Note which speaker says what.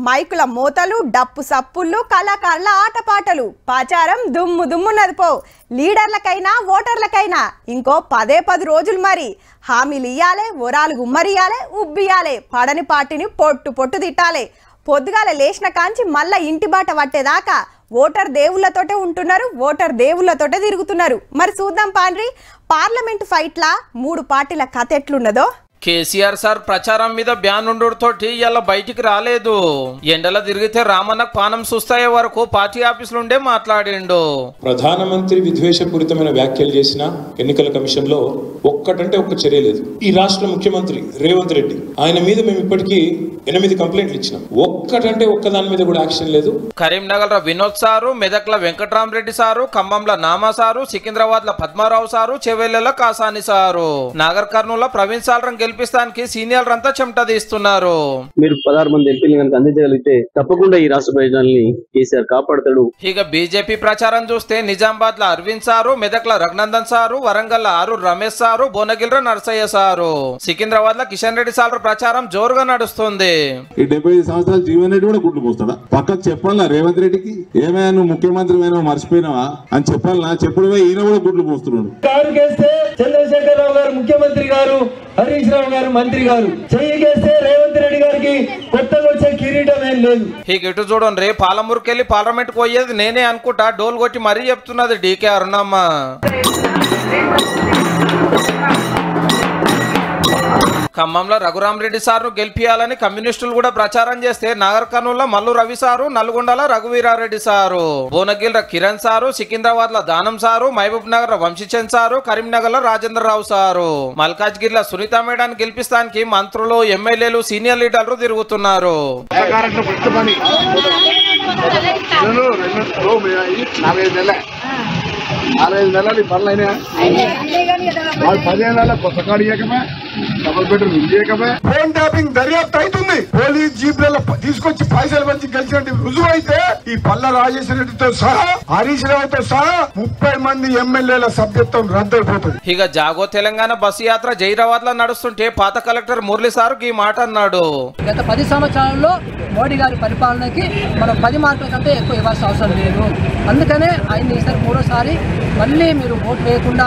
Speaker 1: మైకుల మోతలు, డప్పు సప్పుళ్ళు, కళాకారుల ఆటపాటలు, ప్రచారం దుమ్ము దుమ్ము నదిపో. లీడర్లకైనా ఓటర్లకైనా ఇంకో 10 రోజులు మరి. హామీలు ఇయ్యాలే, వరాలు గుమ్మరియాలే, ఉబ్బియాలే, పడని పార్టీని పొట్టు పొట్టు తిట్టాలే. పొద్దుగాల లేచిన కాంచి మళ్ళా ఇంటి బాట పట్టేదాకా ఓటర్ దేవుళ్ళతోటే ఉంటున్నారు, ఓటర్ దేవుళ్ళతోటే తిరుగుతున్నారు. మరి చూద్దాం పాండ్రి, పార్లమెంట్ ఫైట్లా 3 పార్టీల కథ ఎట్లున్నదో.
Speaker 2: కేసీఆర్ సార్ ప్రచారం మీద బ్యాన్ ఉండుతోటి ఇలా బయటికి రాలేదు. ఎండల తిరిగితే రామన్నకు పానం చూస్తాయే వరకు పార్టీ ఆఫీసులుండే మాట్లాడిండు.
Speaker 3: ప్రధానమంత్రి విద్వేషపూరితమైన వ్యాఖ్యలు చేసిన ఎన్నికల కమిషన్ లో ఒక్కటంటే ఒక్క చర్య లేదు. ఈ రాష్ట్ర ముఖ్యమంత్రి రేవంత్ రెడ్డి, ఆయన మీద మేము ఇప్పటికీ 8 కంప్లైంట్లు ఇచ్చినాం. ఒక్కటంటే ఒక్క దాని మీద కూడా యాక్షన్ లేదు.
Speaker 2: కరీంనగర్ లో వినోద్ సారు, మెదక్ల వెంకట్రామరెడ్డి సారు, ఖమ్మంలో నామా సారు, సికింద్రాబాద్ లో పద్మారావు సారు, చెవెళ్లలో కాసాని సారు, నాగర్ కర్నూలు లో ప్రవీణ్ సాల్రం గెలిపిస్తానికి సీనియర్లు అంతా చెమట తీస్తున్నారు.
Speaker 4: మీరు 16 మంది ఎంపీలు కనుక అందించగలిగితే తప్పకుండా ఈ రాష్ట్ర ప్రయోజనాల్ని కేసీఆర్ కాపాడతాడు.
Speaker 2: ఇక బీజేపీ ప్రచారం చూస్తే నిజామాబాద్ లో అరవింద్ సారు, మెదక్ లో రఘునందన్ సారు, వరంగల్ లో ఆరు రమేష్ సారు, భువనగిరిలో నర్సయ్య సారు, సికింద్రాబాద్ లో కిషన్ రెడ్డి సారు ప్రచారం జోరుగా నడుస్తుంది.
Speaker 5: ఈ 75 సంవత్సరాలు జీవన్ రెడ్డి కూడా గుడ్లు పోస్తాడా? పక్కకు చెప్పాలా రేవంత్ రెడ్డికి, ఏమైనా నువ్వు ముఖ్యమంత్రి అయినా మర్చిపోయినావా అని చెప్పాలా? చెప్పుడు ఈయన కూడా గుడ్లు పోస్తున్నాడు.
Speaker 6: చంద్రశేఖర్ రావు గారు ముఖ్యమంత్రి గారు, హరీష్ రావు గారు మంత్రి గారు, చెయ్యిగేస్తే రేవంత్ రెడ్డి గారికి కొత్తగా వచ్చే కిరీటం ఏం లేదు.
Speaker 2: ఇటు చూడండి, రే పాలమూరుకెళ్ళి పార్లమెంట్ పోయేది నేనే అనుకుంటా డోల్ కొట్టి మరీ చెప్తున్నది డీకే అరుణమ్మ. ఖమ్మంలో రఘురామరెడ్డి సార్ను గెలిపియాలని కమ్యూనిస్టులు కూడా ప్రచారం చేస్తే నాగర్ కర్నూలులో మల్లు రవి సారు, నల్గొండలో రఘువీరారెడ్డి సారు, భువనగిరిలో కిరణ్ సారు, సికింద్రాబాద్ లో దానం సారు, మహబూబ్ నగర్ లో వంశీచంద్ సారు, కరీంనగర్ లో రాజేంద్రరావు సారు, మల్కాజ్గిరిలో సునీత మేడాన్ని గెలిపిస్తానికి మంత్రులు, ఎమ్మెల్యేలు, సీనియర్ లీడర్లు తిరుగుతున్నారు.
Speaker 7: ఫోన్ ట్యాపింగ్ దర్యాప్తు అవుతుంది. పోలీస్ జీప్లలో తీసుకొచ్చి పైసలు మంచి గెలిచినట్టు రుజువు అయితే ఈ పల్ల రాజేశ్వర రెడ్డితో సహా, హరీష్ రావుతో సహా 30 మంది ఎమ్మెల్యేల సభ్యత్వం రద్దయిపోతుంది.
Speaker 2: ఇక జాగో తెలంగాణ బస్సు యాత్ర జైరాబాద్ లో నడుస్తుంటే పాత కలెక్టర్ మురళి సారు ఈ మాట అన్నాడు.
Speaker 8: గత 10 సంవత్సరాల్లో మోడీ గారి పరిపాలనకి మనం 10 మార్కుల కంటే ఎక్కువ ఇవ్వాల్సిన అవసరం లేదు. అందుకనే ఆయన ఈసారి 3వ సారి మళ్ళీ మీరు ఓటు వేయకుండా